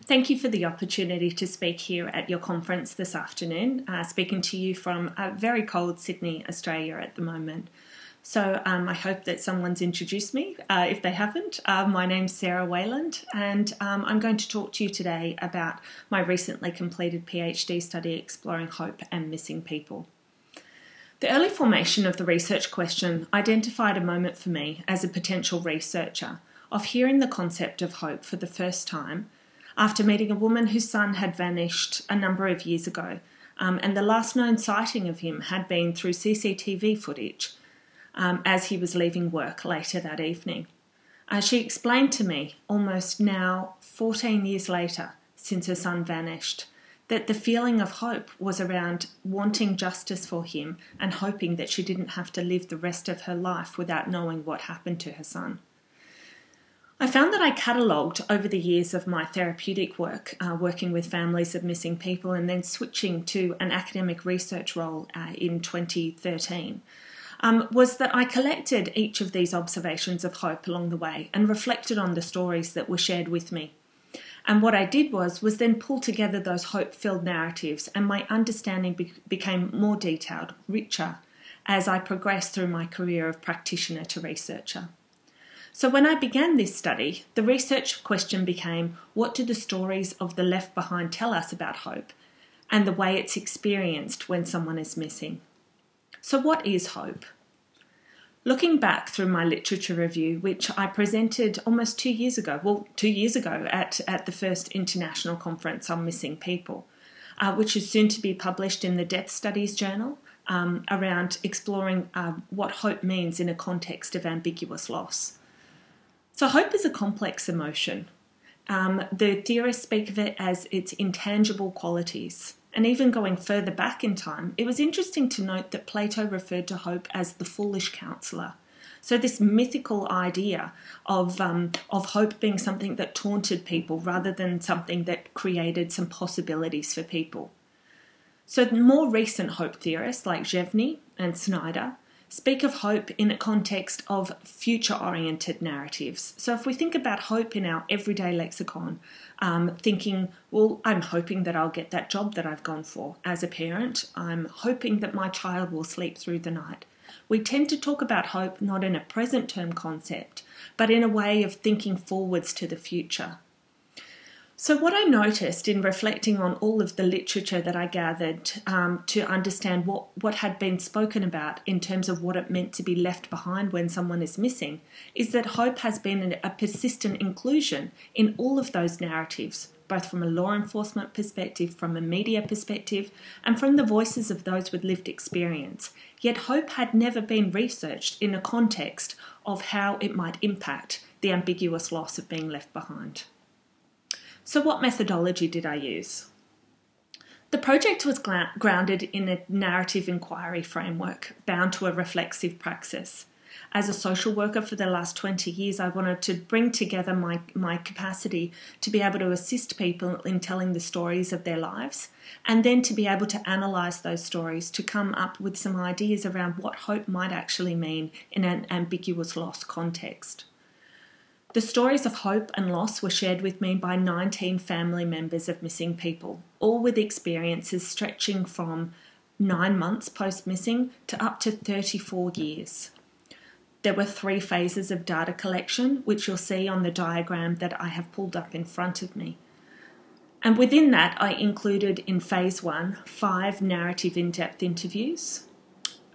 Thank you for the opportunity to speak here at your conference this afternoon, speaking to you from very cold Sydney, Australia at the moment. So I hope that someone's introduced me. If they haven't, my name's Sarah Wayland, and I'm going to talk to you today about my recently completed PhD study exploring hope and missing people. The early formation of the research question identified a moment for me as a potential researcher of hearing the concept of hope for the first time after meeting a woman whose son had vanished a number of years ago, and the last known sighting of him had been through CCTV footage as he was leaving work later that evening. She explained to me, almost now 14 years later since her son vanished, that the feeling of hope was around wanting justice for him and hoping that she didn't have to live the rest of her life without knowing what happened to her son. I found that I catalogued over the years of my therapeutic work, working with families of missing people and then switching to an academic research role in 2013, was that I collected each of these observations of hope along the way and reflected on the stories that were shared with me. And what I did was then pull together those hope-filled narratives, and my understanding became more detailed, richer, as I progressed through my career of practitioner to researcher. So when I began this study, the research question became, what do the stories of the left behind tell us about hope and the way it's experienced when someone is missing? So what is hope? Looking back through my literature review, which I presented almost 2 years ago, at the first International Conference on Missing People, which is soon to be published in the Death Studies Journal, around exploring what hope means in a context of ambiguous loss. So hope is a complex emotion. The theorists speak of it as its intangible qualities. And even going further back in time, it was interesting to note that Plato referred to hope as the foolish counsellor. So this mythical idea of hope being something that taunted people rather than something that created some possibilities for people. So more recent hope theorists like Zhevny and Snyder speak of hope in a context of future-oriented narratives. So if we think about hope in our everyday lexicon, thinking, well, I'm hoping that I'll get that job that I've gone for as a parent. I'm hoping that my child will sleep through the night. We tend to talk about hope not in a present term concept, but in a way of thinking forwards to the future. So what I noticed in reflecting on all of the literature that I gathered to understand what had been spoken about in terms of what it meant to be left behind when someone is missing is that hope has been a persistent inclusion in all of those narratives, both from a law enforcement perspective, from a media perspective, and from the voices of those with lived experience. Yet hope had never been researched in a context of how it might impact the ambiguous loss of being left behind. So what methodology did I use? The project was grounded in a narrative inquiry framework bound to a reflexive praxis. As a social worker for the last 20 years, I wanted to bring together my capacity to be able to assist people in telling the stories of their lives, and then to be able to analyse those stories to come up with some ideas around what hope might actually mean in an ambiguous loss context. The stories of hope and loss were shared with me by 19 family members of missing people, all with experiences stretching from 9 months post-missing to up to 34 years. There were 3 phases of data collection, which you'll see on the diagram that I have pulled up in front of me. And within that, I included in phase 1, 5 narrative in-depth interviews.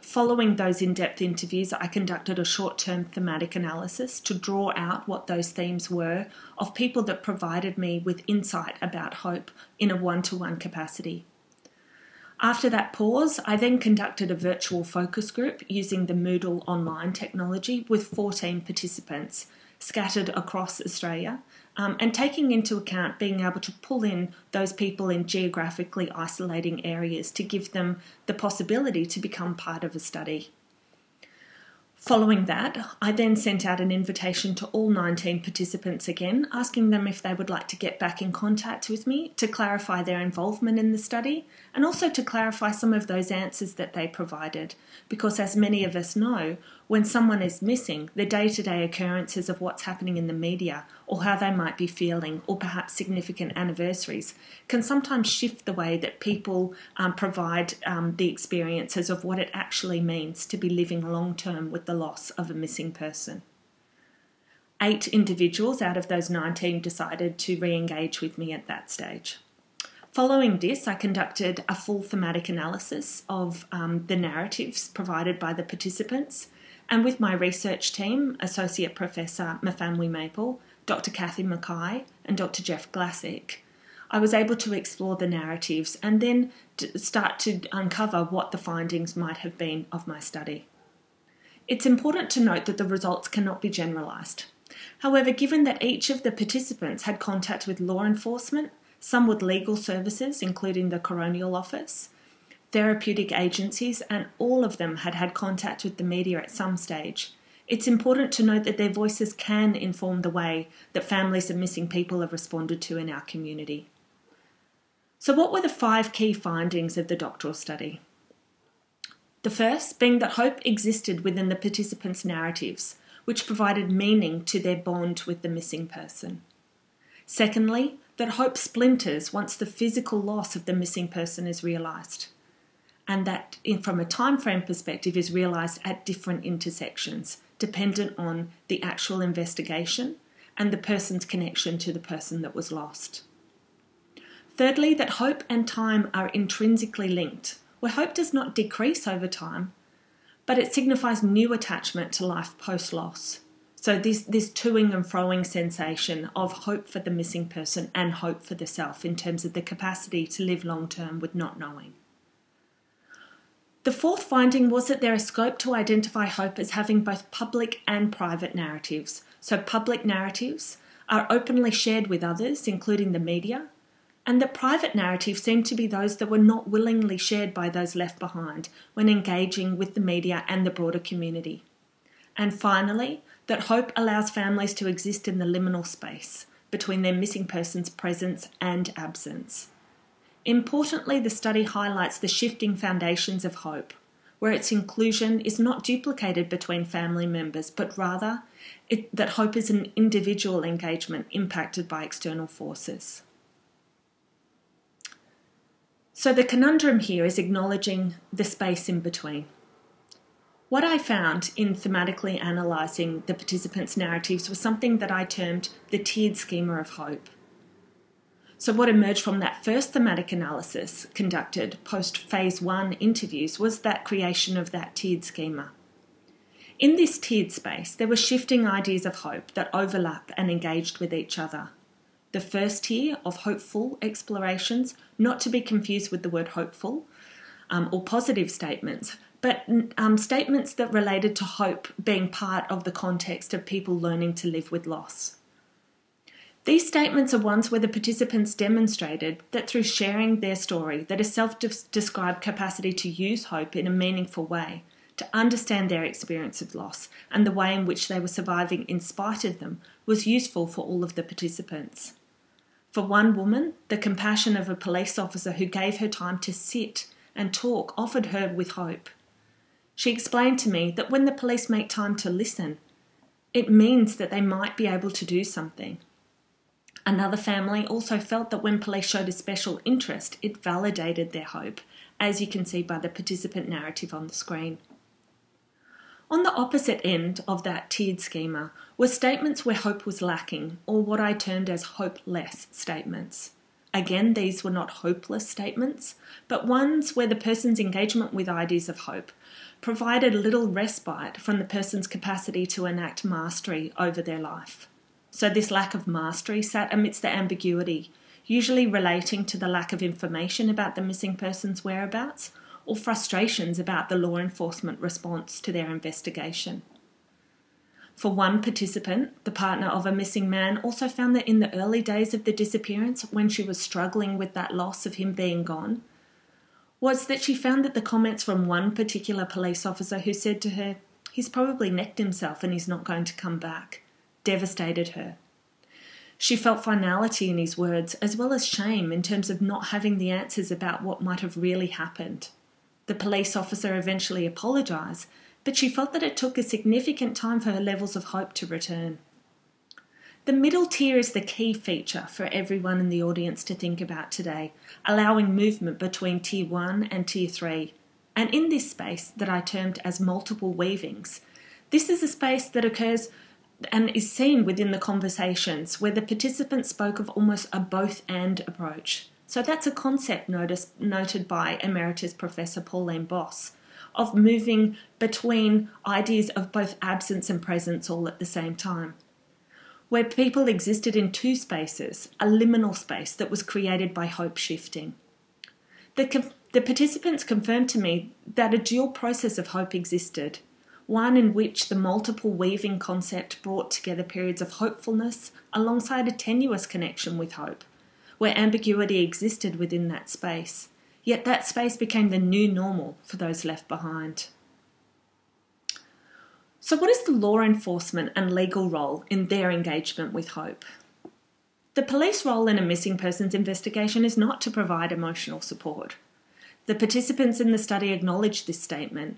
Following those in-depth interviews, I conducted a short-term thematic analysis to draw out what those themes were of people that provided me with insight about hope in a one-to-one capacity. After that pause, I then conducted a virtual focus group using the Moodle online technology with 14 participants scattered across Australia, and taking into account being able to pull in those people in geographically isolating areas to give them the possibility to become part of a study. Following that, I then sent out an invitation to all 19 participants again, asking them if they would like to get back in contact with me to clarify their involvement in the study and also to clarify some of those answers that they provided. Because as many of us know, when someone is missing, the day-to-day occurrences of what's happening in the media or how they might be feeling, or perhaps significant anniversaries, can sometimes shift the way that people provide the experiences of what it actually means to be living long-term with the loss of a missing person. 8 individuals out of those 19 decided to re-engage with me at that stage. Following this, I conducted a full thematic analysis of the narratives provided by the participants, and with my research team, Associate Professor Mafamwi Maple, Dr. Kathy Mackay and Dr. Jeff Glassick, I was able to explore the narratives and then start to uncover what the findings might have been of my study. It's important to note that the results cannot be generalised. However, given that each of the participants had contact with law enforcement, some with legal services, including the Coronial Office, therapeutic agencies, and all of them had had contact with the media at some stage, it's important to note that their voices can inform the way that families of missing people have responded to in our community. So what were the 5 key findings of the doctoral study? The first being that hope existed within the participants' narratives, which provided meaning to their bond with the missing person. Secondly, that hope splinters once the physical loss of the missing person is realised, and that from a time frame perspective is realised at different intersections, dependent on the actual investigation and the person's connection to the person that was lost. Thirdly, that hope and time are intrinsically linked, where hope does not decrease over time, but it signifies new attachment to life post-loss. So this toing and froing sensation of hope for the missing person and hope for the self in terms of the capacity to live long-term with not knowing. The fourth finding was that there is scope to identify hope as having both public and private narratives. So public narratives are openly shared with others, including the media, and that private narratives seem to be those that were not willingly shared by those left behind when engaging with the media and the broader community. And finally, that hope allows families to exist in the liminal space between their missing person's presence and absence. Importantly, the study highlights the shifting foundations of hope, where its inclusion is not duplicated between family members, but rather that hope is an individual engagement impacted by external forces. So the conundrum here is acknowledging the space in between. What I found in thematically analysing the participants' narratives was something that I termed the tiered schema of hope. So what emerged from that first thematic analysis conducted post-phase 1 interviews was that creation of that tiered schema. In this tiered space, there were shifting ideas of hope that overlap and engaged with each other. The first tier of hopeful explorations, not to be confused with the word hopeful, or positive statements, but statements that related to hope being part of the context of people learning to live with loss. These statements are ones where the participants demonstrated that through sharing their story, that a self-described capacity to use hope in a meaningful way, to understand their experience of loss and the way in which they were surviving in spite of them, was useful for all of the participants. For one woman, the compassion of a police officer who gave her time to sit and talk offered her with hope. She explained to me that when the police make time to listen, it means that they might be able to do something. Another family also felt that when police showed a special interest, it validated their hope, as you can see by the participant narrative on the screen. On the opposite end of that tiered schema were statements where hope was lacking, or what I termed as hopeless statements. Again, these were not hopeless statements, but ones where the person's engagement with ideas of hope provided little respite from the person's capacity to enact mastery over their life. So this lack of mastery sat amidst the ambiguity, usually relating to the lack of information about the missing person's whereabouts or frustrations about the law enforcement response to their investigation. For one participant, the partner of a missing man also found that in the early days of the disappearance, when she was struggling with that loss of him being gone, was that she found that the comments from one particular police officer who said to her, "He's probably necked himself and he's not going to come back," devastated her. She felt finality in his words, as well as shame in terms of not having the answers about what might have really happened. The police officer eventually apologised, but she felt that it took a significant time for her levels of hope to return. The middle tier is the key feature for everyone in the audience to think about today, allowing movement between tier 1 and tier 3. And in this space that I termed as multiple weavings, this is a space that occurs and is seen within the conversations where the participants spoke of almost a both-and approach. So that's a concept noted by Emeritus Professor Pauline Boss, of moving between ideas of both absence and presence all at the same time, where people existed in two spaces, a liminal space that was created by hope shifting. The participants confirmed to me that a dual process of hope existed, one in which the multiple weaving concept brought together periods of hopefulness alongside a tenuous connection with hope, where ambiguity existed within that space, yet that space became the new normal for those left behind. So what is the law enforcement and legal role in their engagement with hope? The police role in a missing persons investigation is not to provide emotional support. The participants in the study acknowledged this statement.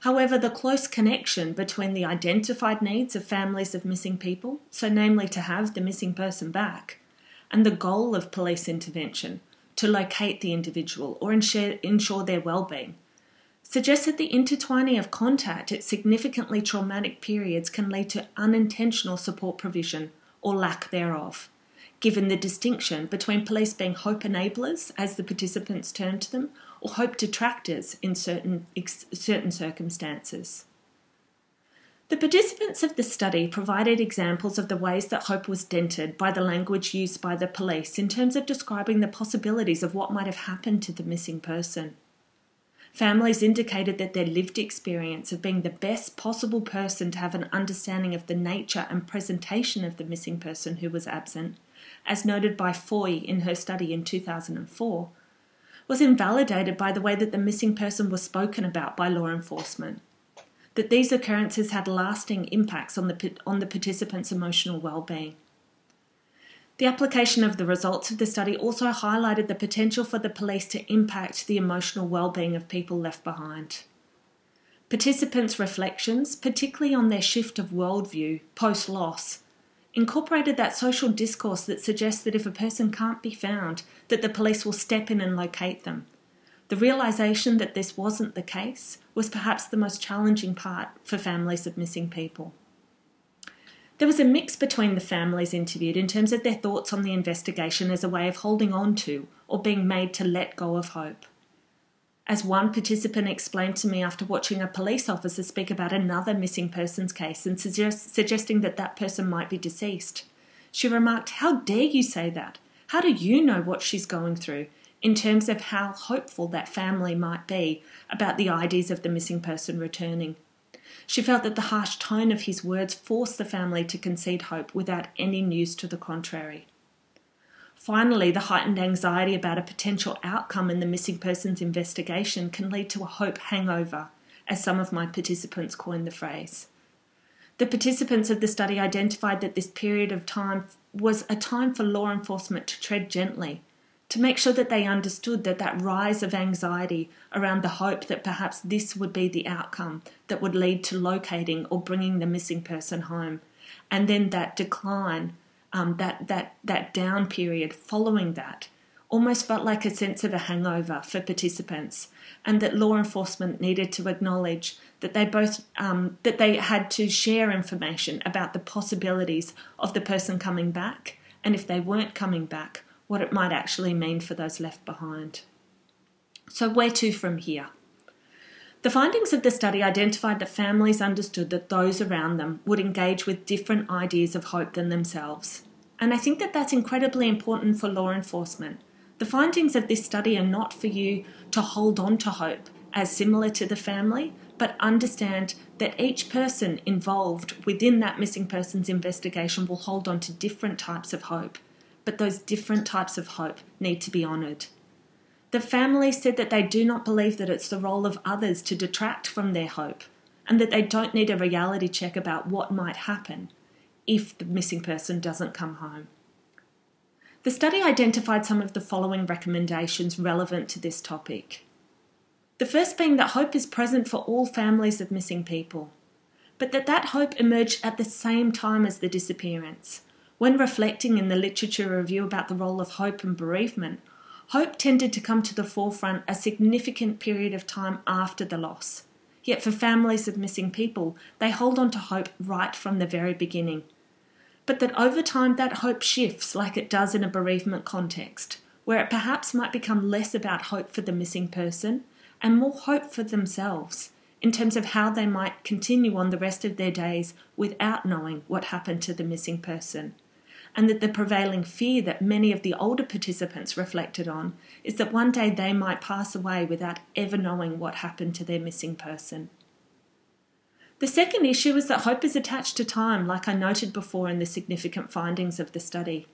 However, the close connection between the identified needs of families of missing people, so namely to have the missing person back, and the goal of police intervention, to locate the individual or ensure their well-being, suggests that the intertwining of contact at significantly traumatic periods can lead to unintentional support provision or lack thereof, given the distinction between police being hope enablers, as the participants termed them, or hope detractors in certain circumstances. The participants of the study provided examples of the ways that hope was dented by the language used by the police in terms of describing the possibilities of what might have happened to the missing person. Families indicated that their lived experience of being the best possible person to have an understanding of the nature and presentation of the missing person who was absent, as noted by Foy in her study in 2004, was invalidated by the way that the missing person was spoken about by law enforcement, that these occurrences had lasting impacts on the participants' emotional well-being. The application of the results of the study also highlighted the potential for the police to impact the emotional well-being of people left behind. Participants' reflections, particularly on their shift of worldview post-loss, incorporated that social discourse that suggests that if a person can't be found, that the police will step in and locate them. The realisation that this wasn't the case was perhaps the most challenging part for families of missing people. There was a mix between the families interviewed in terms of their thoughts on the investigation as a way of holding on to or being made to let go of hope. As one participant explained to me after watching a police officer speak about another missing persons case and suggesting that that person might be deceased, she remarked, "How dare you say that? How do you know what she's going through?" in terms of how hopeful that family might be about the ideas of the missing person returning. She felt that the harsh tone of his words forced the family to concede hope without any news to the contrary. Finally, the heightened anxiety about a potential outcome in the missing persons investigation can lead to a hope hangover, as some of my participants coined the phrase. The participants of the study identified that this period of time was a time for law enforcement to tread gently, to make sure that they understood that rise of anxiety around the hope that perhaps this would be the outcome that would lead to locating or bringing the missing person home, and then that decline, that down period following that, almost felt like a sense of a hangover for participants, and that law enforcement needed to acknowledge that they had to share information about the possibilities of the person coming back, and if they weren't coming back, what it might actually mean for those left behind. So where to from here? The findings of the study identified that families understood that those around them would engage with different ideas of hope than themselves. And I think that that's incredibly important for law enforcement. The findings of this study are not for you to hold on to hope as similar to the family, but understand that each person involved within that missing persons investigation will hold on to different types of hope. But those different types of hope need to be honoured. The family said that they do not believe that it's the role of others to detract from their hope, and that they don't need a reality check about what might happen if the missing person doesn't come home. The study identified some of the following recommendations relevant to this topic. The The first being that hope is present for all families of missing people, but that hope emerged at the same time as the disappearance. When reflecting in the literature review about the role of hope and bereavement, hope tended to come to the forefront a significant period of time after the loss. Yet for families of missing people, they hold on to hope right from the very beginning. But that over time that hope shifts like it does in a bereavement context, where it perhaps might become less about hope for the missing person and more hope for themselves, in terms of how they might continue on the rest of their days without knowing what happened to the missing person. And that the prevailing fear that many of the older participants reflected on is that one day they might pass away without ever knowing what happened to their missing person. The second issue is that hope is attached to time, like I noted before in the significant findings of the study.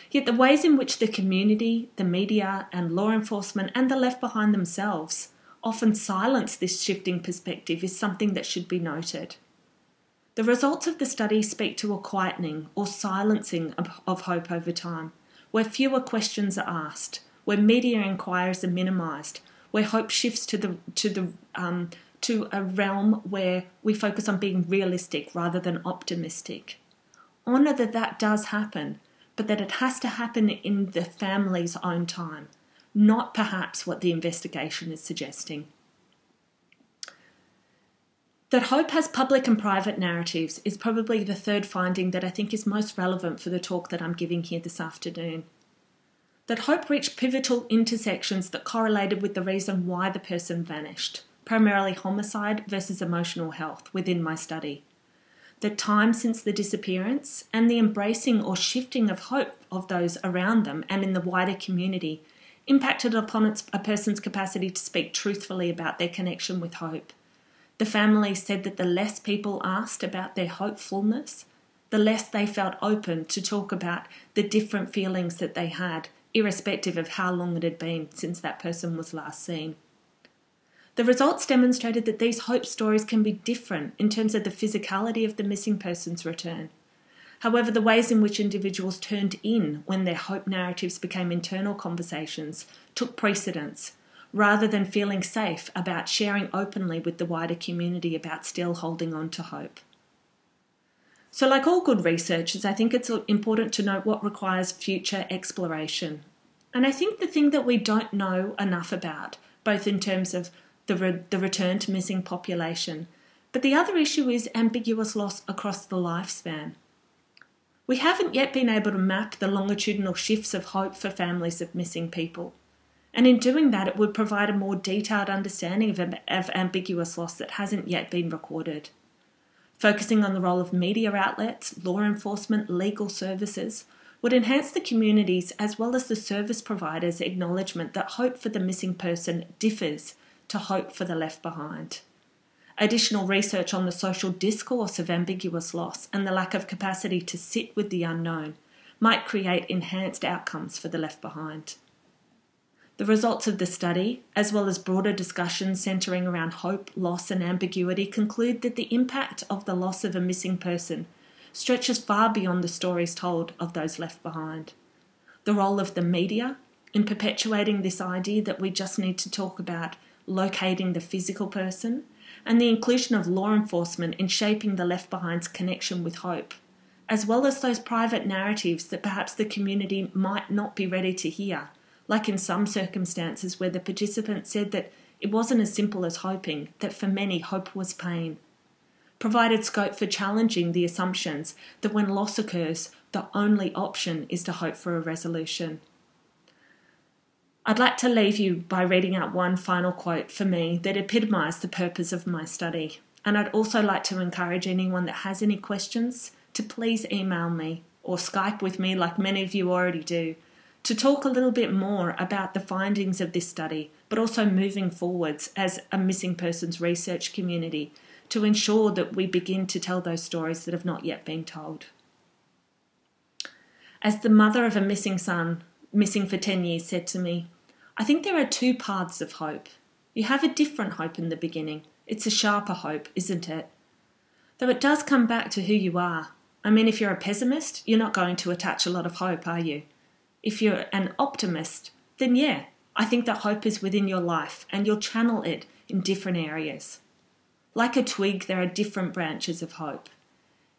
Yet the ways in which the community, the media, and law enforcement and the left behind themselves often silence this shifting perspective is something that should be noted. The results of the study speak to a quietening or silencing of hope over time, where fewer questions are asked, where media inquiries are minimised, where hope shifts to a realm where we focus on being realistic rather than optimistic. Honour that does happen, but that it has to happen in the family's own time, not perhaps what the investigation is suggesting. That hope has public and private narratives is probably the third finding that I think is most relevant for the talk that I'm giving here this afternoon. That hope reached pivotal intersections that correlated with the reason why the person vanished, primarily homicide versus emotional health within my study. The time since the disappearance and the embracing or shifting of hope of those around them and in the wider community impacted upon a person's capacity to speak truthfully about their connection with hope. The family said that the less people asked about their hopefulness, the less they felt open to talk about the different feelings that they had, irrespective of how long it had been since that person was last seen. The results demonstrated that these hope stories can be different in terms of the physicality of the missing person's return. However, the ways in which individuals turned in when their hope narratives became internal conversations took precedence, rather than feeling safe about sharing openly with the wider community about still holding on to hope. So like all good researchers, I think it's important to note what requires future exploration. And I think the thing that we don't know enough about, both in terms of the return to missing population, but the other issue is ambiguous loss across the lifespan. We haven't yet been able to map the longitudinal shifts of hope for families of missing people. And in doing that, it would provide a more detailed understanding of ambiguous loss that hasn't yet been recorded. Focusing on the role of media outlets, law enforcement, legal services would enhance the community's as well as the service providers' acknowledgement that hope for the missing person differs to hope for the left behind. Additional research on the social discourse of ambiguous loss and the lack of capacity to sit with the unknown might create enhanced outcomes for the left behind. The results of the study, as well as broader discussions centering around hope, loss and ambiguity, conclude that the impact of the loss of a missing person stretches far beyond the stories told of those left behind. The role of the media in perpetuating this idea that we just need to talk about locating the physical person, and the inclusion of law enforcement in shaping the left behind's connection with hope, as well as those private narratives that perhaps the community might not be ready to hear, like in some circumstances where the participant said that it wasn't as simple as hoping, that for many hope was pain, provided scope for challenging the assumptions that when loss occurs, the only option is to hope for a resolution. I'd like to leave you by reading out one final quote for me that epitomised the purpose of my study. And I'd also like to encourage anyone that has any questions to please email me or Skype with me like many of you already do, to talk a little bit more about the findings of this study, but also moving forwards as a missing persons research community to ensure that we begin to tell those stories that have not yet been told. As the mother of a missing son, missing for 10 years, said to me, I think there are two paths of hope. You have a different hope in the beginning. It's a sharper hope, isn't it? Though it does come back to who you are. I mean, if you're a pessimist, you're not going to attach a lot of hope, are you? If you're an optimist, then yeah, I think that hope is within your life and you'll channel it in different areas. Like a twig, there are different branches of hope.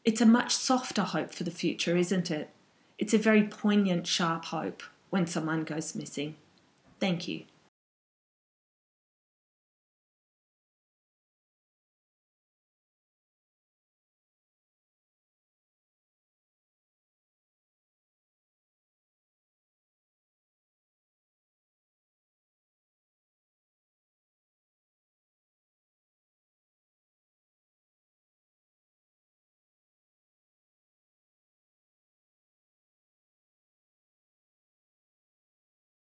It's a much softer hope for the future, isn't it? It's a very poignant, sharp hope when someone goes missing. Thank you.